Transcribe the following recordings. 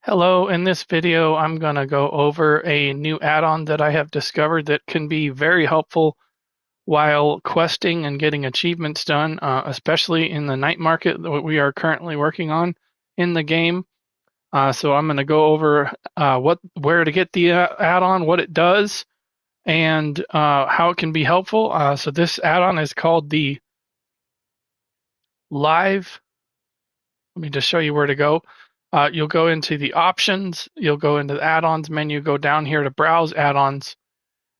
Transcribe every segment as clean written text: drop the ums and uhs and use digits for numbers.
Hello, in this video I'm going to go over a new add-on that I have discovered that can be very helpful while questing and getting achievements done, especially in the night market that we are currently working on in the game. So I'm going to go over where to get the add-on, what it does, and how it can be helpful. So this add-on is called the Live. Let me just show you where to go. You'll go into the options, you'll go into the add-ons menu, go down here to browse add-ons.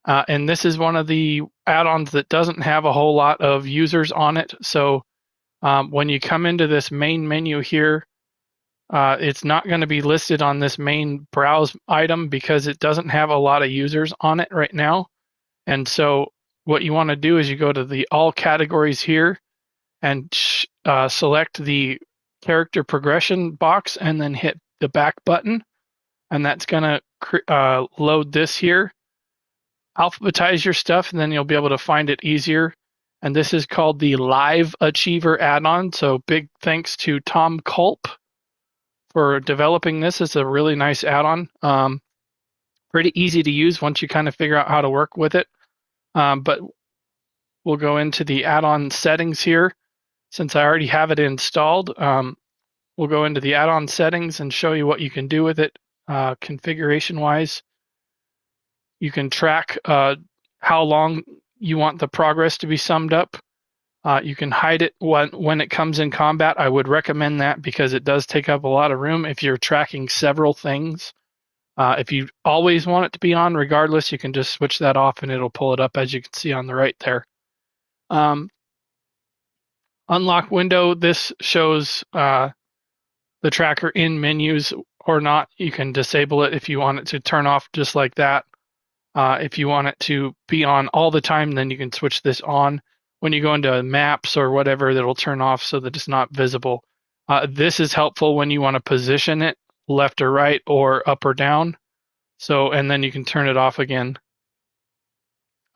And this is one of the add-ons that doesn't have a whole lot of users on it. So when you come into this main menu here, it's not going to be listed on this main browse item because it doesn't have a lot of users on it right now. And so what you want to do is you go to the all categories here and select the character progression box and then hit the back button, and that's going to load this here. Alphabetize your stuff and then you'll be able to find it easier. And this is called the LiveAchiever add-on. So big thanks to Tom Culp for developing this. It's a really nice add-on. Pretty easy to use once you kind of figure out how to work with it. But we'll go into the add-on settings here. Since I already have it installed, we'll go into the add-on settings and show you what you can do with it configuration-wise. You can track how long you want the progress to be summed up. You can hide it when it comes in combat. I would recommend that because it does take up a lot of room if you're tracking several things. If you always want it to be on, regardless, you can just switch that off and it'll pull it up, as you can see on the right there. Unlock window, this shows the tracker in menus or not. You can disable it if you want it to turn off just like that. If you want it to be on all the time, then you can switch this on. When you go into maps or whatever, that'll turn off so that it's not visible. This is helpful when you want to position it left or right or up or down. So, and then you can turn it off again.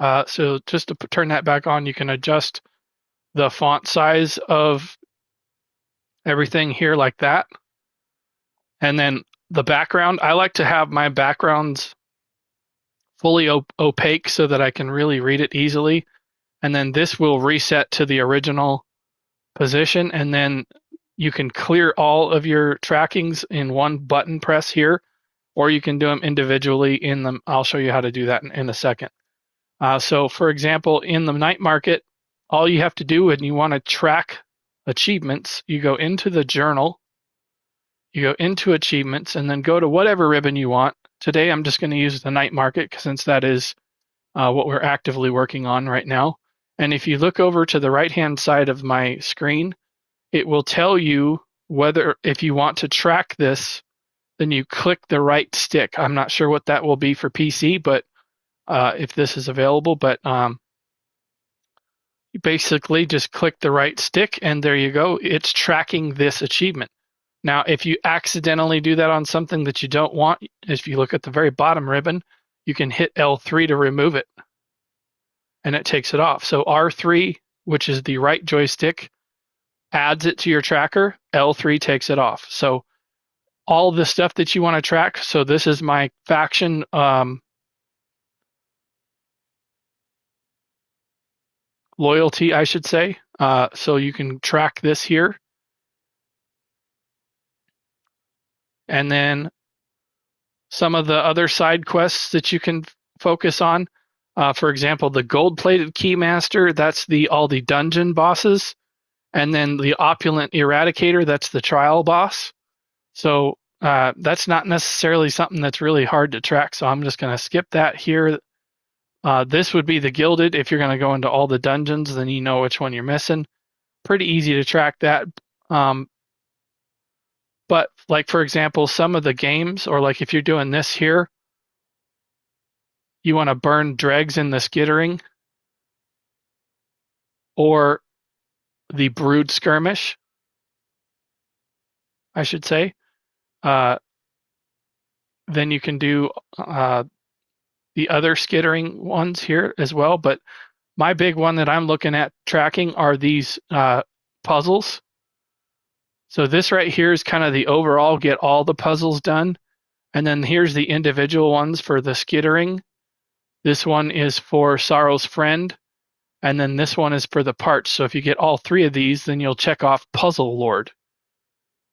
So just to turn that back on, you can adjust the font size of everything here like that. And then the background, I like to have my backgrounds fully opaque so that I can really read it easily. And then this will reset to the original position, and then you can clear all of your trackings in one button press here, or you can do them individually in them. I'll show you how to do that in a second. So for example, in the night market, all you have to do when you want to track achievements, you go into the journal, you go into achievements, and then go to whatever ribbon you want. Today I'm just going to use the night market since that is what we're actively working on right now. And if you look over to the right-hand side of my screen, it will tell you whether, if you want to track this, then you click the right stick. I'm not sure what that will be for PC, but if this is available, but you basically just click the right stick and there you go. It's tracking this achievement. Now, if you accidentally do that on something that you don't want, if you look at the very bottom ribbon, you can hit L3 to remove it and it takes it off. So R3, which is the right joystick, adds it to your tracker. L3 takes it off. So all the stuff that you want to track. So this is my faction loyalty, I should say. So you can track this here. And then some of the other side quests that you can focus on. For example, the gold-plated keymaster, that's all the dungeon bosses. And then the opulent eradicator, that's the trial boss. So that's not necessarily something that's really hard to track. So I'm just going to skip that here. This would be the gilded. If you're going to go into all the dungeons, then you know which one you're missing. Pretty easy to track that. But like, for example, some of the games, or like if you're doing this here, you want to burn dregs in the skittering or the brood skirmish, I should say. Then you can do the other skittering ones here as well. But my big one that I'm looking at tracking are these puzzles. So this right here is kind of the overall get all the puzzles done. And then here's the individual ones for the skittering. This one is for Sorrow's Friend. And then this one is for the parts. So if you get all three of these, then you'll check off Puzzle Lord.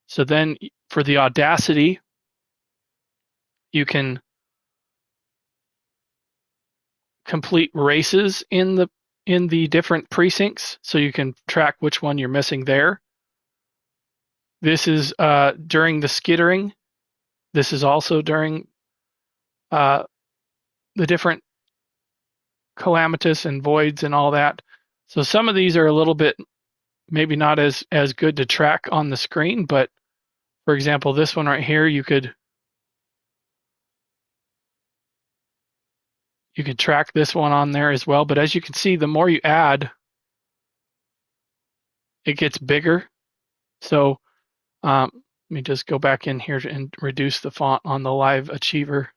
So then for the Audacity, you can complete races in the different precincts, so you can track which one you're missing there. This is during the skittering. This is also during the different calamitous and voids and all that. So some of these are a little bit maybe not as good to track on the screen, but for example, this one right here, you could track this one on there as well. But as you can see, the more you add, it gets bigger. So let me just go back in here and reduce the font on the LiveAchiever.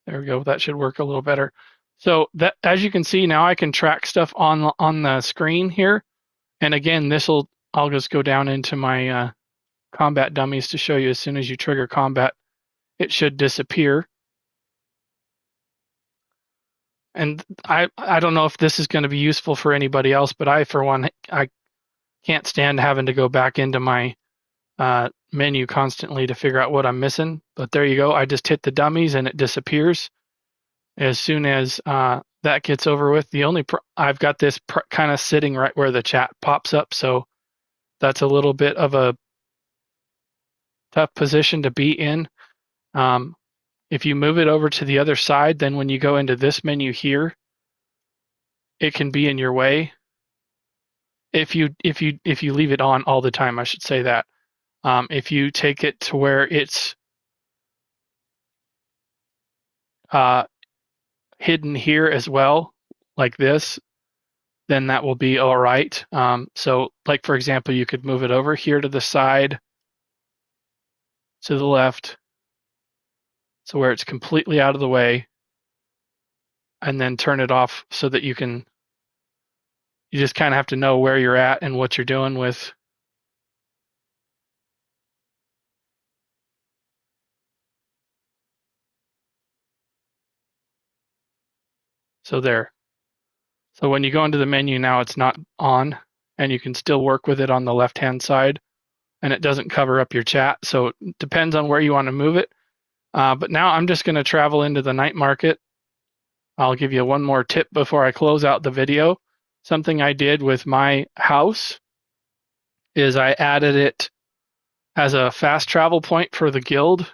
There we go. That should work a little better. So that, as you can see now, I can track stuff on the screen here. And again, I'll just go down into my combat dummies to show you. As soon as you trigger combat, it should disappear. And I don't know if this is going to be useful for anybody else, but I, for one, I can't stand having to go back into my menu constantly to figure out what I'm missing. But there you go. I just hit the dummies and it disappears. As soon as that gets over with, I've got this kind of sitting right where the chat pops up, so that's a little bit of a tough position to be in. If you move it over to the other side, then when you go into this menu here, it can be in your way. If you leave it on all the time, I should say that. If you take it to where it's hidden here as well, like this, then that will be all right. So like, for example, you could move it over here to the side, to the left, so where it's completely out of the way, and then turn it off so that you just kind of have to know where you're at and what you're doing with. So there. So when you go into the menu now, it's not on, and you can still work with it on the left-hand side, and it doesn't cover up your chat. So it depends on where you want to move it. But now I'm just going to travel into the night market. I'll give you one more tip before I close out the video. Something I did with my house is I added it as a fast travel point for the guild.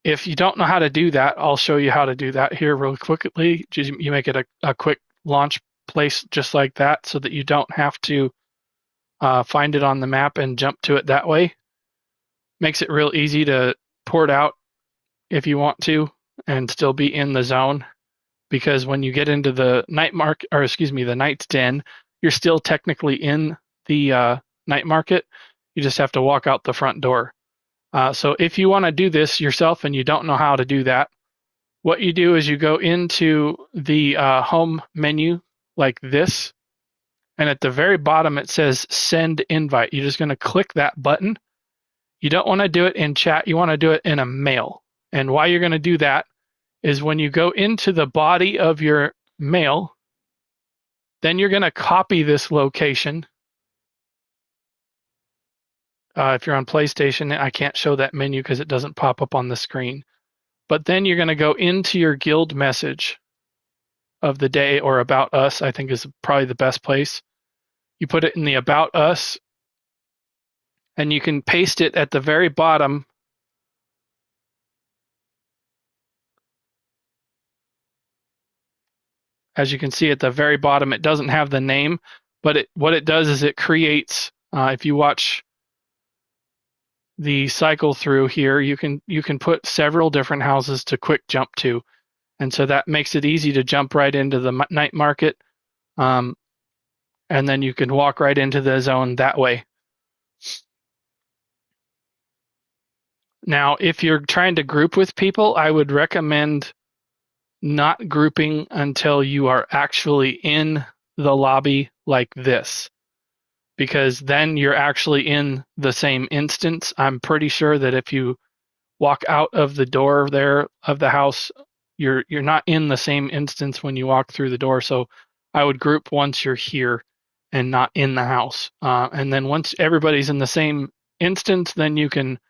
If you don't know how to do that, I'll show you how to do that here real quickly. You make it a quick launch place just like that, so that you don't have to find it on the map and jump to it that way. Makes it real easy to port out if you want to and still be in the zone, because when you get into the the night's den, you're still technically in the night market. You just have to walk out the front door. So if you want to do this yourself and you don't know how to do that, what you do is you go into the home menu like this, and at the very bottom it says send invite. You're just going to click that button. You don't want to do it in chat. You want to do it in a mail. And why you're going to do that is when you go into the body of your mail, then you're going to copy this location. If you're on PlayStation, I can't show that menu because it doesn't pop up on the screen. But then you're going to go into your guild message of the day, or about us, I think is probably the best place. You put it in the about us, and you can paste it at the very bottom. As you can see at the very bottom, it doesn't have the name, but what it does is it creates, if you watch the cycle through here, you can put several different houses to quick jump to. And so that makes it easy to jump right into the night market. And then you can walk right into the zone that way. Now, if you're trying to group with people, I would recommend not grouping until you are actually in the lobby like this, because then you're actually in the same instance. I'm pretty sure that if you walk out of the door there of the house, you're not in the same instance when you walk through the door. So I would group once you're here and not in the house. And then once everybody's in the same instance, then you can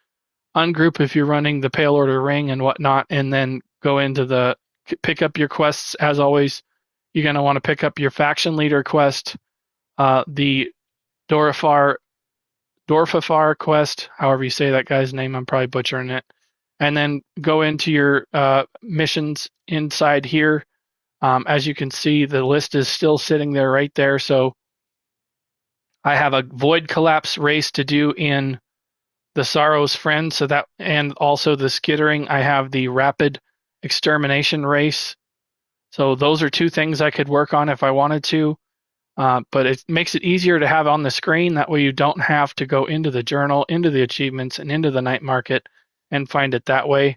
ungroup if you're running the pale order ring and whatnot, and then go into the pick up your quests. As always, you're going to want to pick up your faction leader quest, the Dorfifar quest, however you say that guy's name. I'm probably butchering it. And then go into your missions inside here. As you can see, the list is still sitting there right there. So I have a void collapse race to do in the Sorrow's Friend, so that, and also the skittering. I have the rapid extermination race. So those are two things I could work on if I wanted to. But it makes it easier to have on the screen. That way you don't have to go into the journal, into the achievements, and into the night market and find it that way.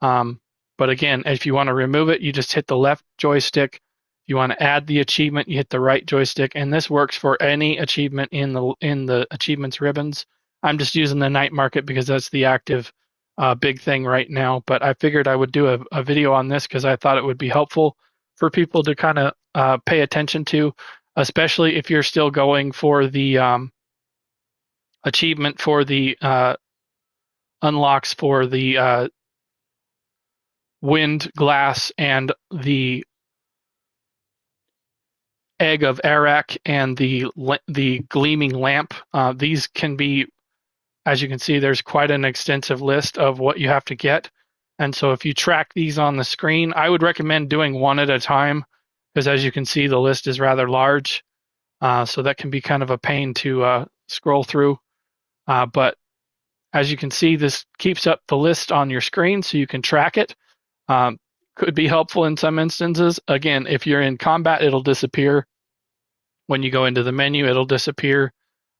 But again, if you want to remove it, you just hit the left joystick. If you want to add the achievement, you hit the right joystick, and this works for any achievement in the achievements ribbons. I'm just using the night market because that's the active big thing right now. But I figured I would do a video on this because I thought it would be helpful for people to kind of pay attention to, especially if you're still going for the achievement for the unlocks for the Windglass and the egg of Arac and the Gleaming Lamp. These can be, as you can see, there's quite an extensive list of what you have to get. And so if you track these on the screen, I would recommend doing one at a time, because as you can see, the list is rather large. So that can be kind of a pain to scroll through. But as you can see, this keeps up the list on your screen so you can track it. Could be helpful in some instances. Again, if you're in combat, it'll disappear. When you go into the menu, it'll disappear.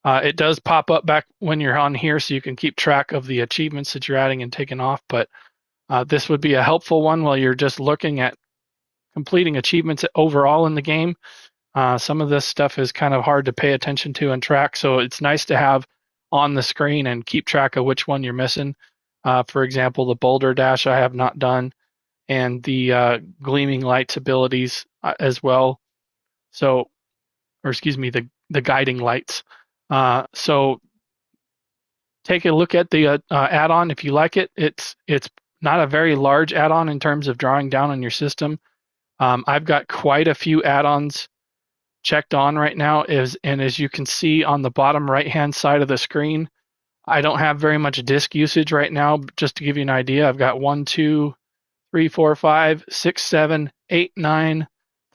It does pop up back when you're on here, so you can keep track of the achievements that you're adding and taking off. But this would be a helpful one while you're just looking at completing achievements overall in the game. Some of this stuff is kind of hard to pay attention to and track, so it's nice to have on the screen and keep track of which one you're missing. For example, the Boulder Dash I have not done, and the Gleaming Lights abilities as well. So, or excuse me, the guiding lights. So take a look at the add-on if you like it. It's not a very large add-on in terms of drawing down on your system. I've got quite a few add-ons checked on right now, and as you can see on the bottom right-hand side of the screen, I don't have very much disk usage right now. Just to give you an idea, I've got 1, 2, 3, 4, 5, 6, 7, 8, 9,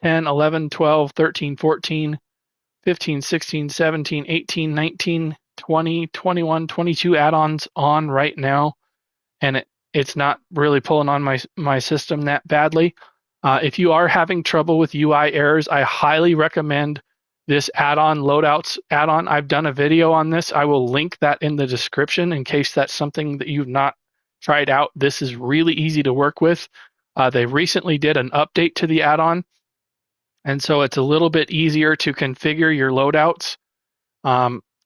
10, 11, 12, 13, 14, 15, 16, 17, 18, 19, 20, 21, 22 add-ons on right now, and it's not really pulling on my system that badly. If you are having trouble with UI errors, I highly recommend this add-on, Loadouts add-on. I've done a video on this. I will link that in the description in case that's something that you've not tried out. This is really easy to work with. They recently did an update to the add-on, and so it's a little bit easier to configure your loadouts.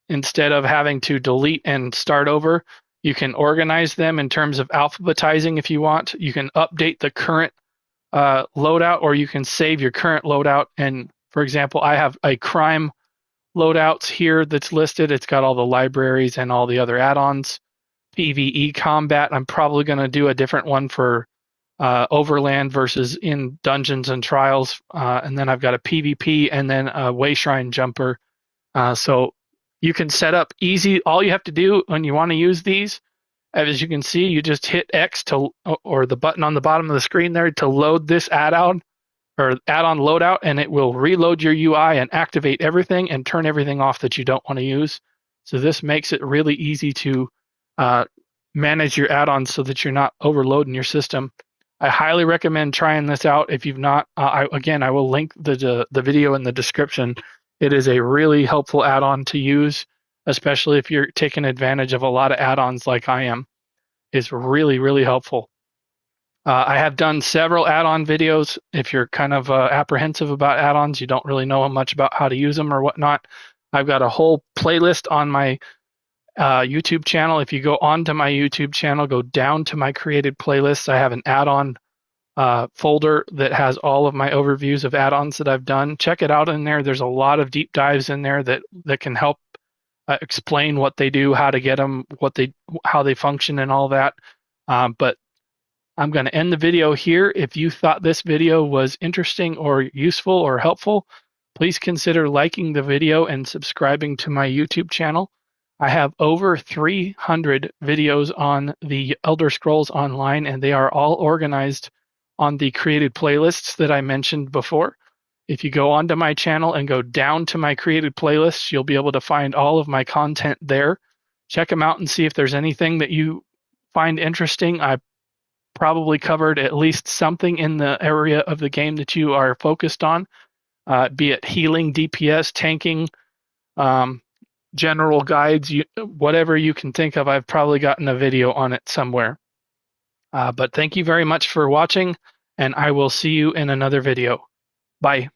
Instead of having to delete and start over, you can organize them in terms of alphabetizing if you want. You can update the current loadout, or you can save your current loadout. And for example, I have a crime loadouts here that's listed. It's got all the libraries and all the other add-ons. PvE combat, I'm probably going to do a different one for overland versus in dungeons and trials. And then I've got a PvP and then a Wayshrine jumper. So you can set up easy. All you have to do when you want to use these, as you can see, you just hit X to, or the button on the bottom of the screen there, to load this add-on or add-on loadout, and it will reload your UI and activate everything and turn everything off that you don't want to use. So this makes it really easy to manage your add-ons so that you're not overloading your system. I highly recommend trying this out. If you've not, I will link the video in the description. It is a really helpful add-on to use, especially if you're taking advantage of a lot of add-ons like I am. is really, really helpful. I have done several add-on videos. If you're kind of apprehensive about add-ons, you don't really know much about how to use them or whatnot, I've got a whole playlist on my YouTube channel. If you go onto my YouTube channel, go down to my created playlists, I have an add-on folder that has all of my overviews of add-ons that I've done. Check it out in there. There's a lot of deep dives in there that can help explain what they do, how to get them, how they function, and all that. But I'm going to end the video here. If you thought this video was interesting or useful or helpful, please consider liking the video and subscribing to my YouTube channel. I have over 300 videos on the Elder Scrolls Online, and they are all organized on the created playlists that I mentioned before. If you go onto my channel and go down to my created playlists, you'll be able to find all of my content there. Check them out and see if there's anything that you find interesting. I probably covered at least something in the area of the game that you are focused on, be it healing, DPS, tanking, general guides, whatever you can think of. I've probably gotten a video on it somewhere. But thank you very much for watching, and I will see you in another video. Bye.